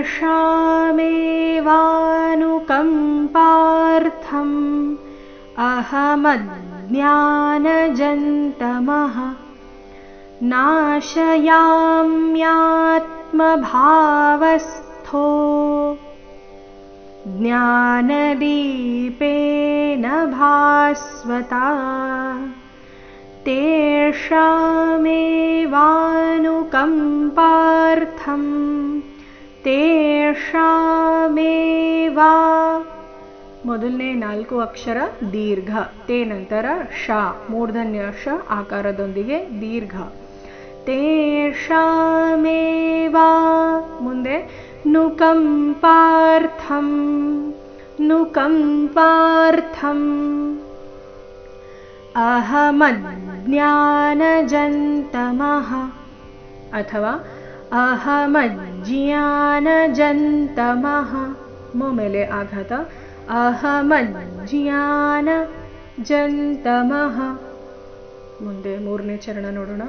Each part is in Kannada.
तेषामेवानुकम्पार्थम् अहमज्ञानजन्तमः नाशयाम्यात्मभावस्थो ज्ञानदीपेन भास्वता तेषामेवानुकम्पार्थम् तेषामेवा ಮೊದಲನೇ 4 ಅಕ್ಷರ ದೀರ್ಘ ತೇ ನಂತರ ಶ ಮೂರ್ಧನ್ಯ ಶ ಆಕಾರದೊಂದಿಗೆ ದೀರ್ಘ ತೇಷಾಮೇವಾ ಮುಂದೆ ನುಕಂಪಾರ್ಥಂ ನುಕಂಪಾರ್ಥಂ ಅಹಮಜ್ಞಾನಜಂತಮಃ ಅಥವಾ ಅಹಮಜ್ಞಾನಜಂತಮಃ ಮೇಲೆ ಆಘಾತ ಅಹಮಜ್ಞಾನಜಂತಮಃ ಮುಂದೆ ಮೂರನೇ ಚರಣ ನೋಡೋಣ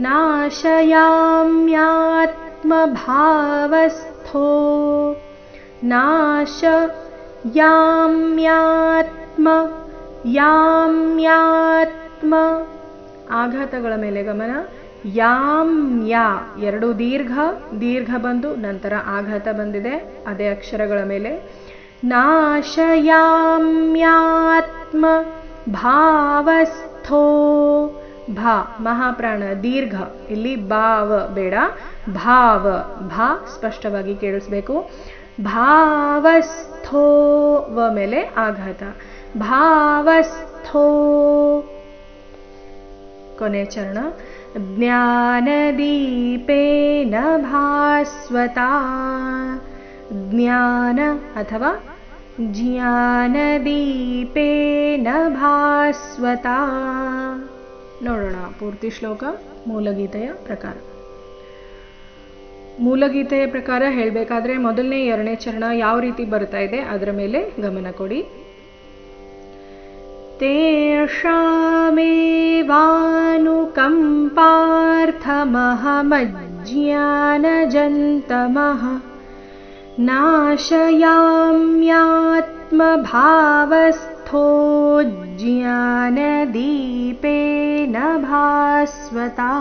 ನಾಶಯಾಮ್ಯಾತ್ಮಭಾवस्थो ನಾಶಯಾಮ್ಯಾತ್ಮ ಯಾಮ್ಯಾತ್ಮ ಆಘಾತಗಳ ಮೇಲೆ ಗಮನ ಯಾಮ್ಯಾ ಎರಡು ದೀರ್ಘ ಬಂದು ನಂತರ ಆಘಾತ ಬಂದಿದೆ ಅದೇ ಅಕ್ಷರಗಳ ಮೇಲೆ ನಾಶಯಾಮ್ಯಾತ್ಮ ಭಾवस्थೋ ಭಾ ಮಹಾಪ್ರಾಣ ದೀರ್ಘ ಇಲ್ಲಿ ಭಾವ ಬೇಡ ಭಾವ ಭಾ ಸ್ಪಷ್ಟವಾಗಿ ಕೇಳಿಸ್ಬೇಕು ಭಾवस्थೋ ವ ಮೇಲೆ ಆಘಾತ ಭಾवस्थೋ ಕೊನೆ ಚರಣ ಜ್ಞಾನದೀಪೇನ ಭಾಸ್ವತಾ ಜ್ಞಾನ ಅಥವಾ ಜ್ಞಾನದೀಪೇನ ಭಾಸ್ವತಾ ನೋಡೋಣ ಪೂರ್ತಿ ಶ್ಲೋಕ ಮೂಲಗೀತೆಯ ಪ್ರಕಾರ ಹೇಳಬೇಕಾದ್ರೆ ಮೊದಲನೇ 2ನೇ ಚರಣ ಯಾವ ರೀತಿ ಬರ್ತಾ ಇದೆ ಅದರ ಮೇಲೆ ಗಮನ ಕೊಡಿ ತೇಷಾಮೇವಾನುಕಂಪಾರ್ಥಮಹಮಜ್ಞಾನಜಂತಮಃ ನಾಶಯಾಮ್ಯಾತ್ಮಭಾवस्थो ज्ञानदीपेन भास्वता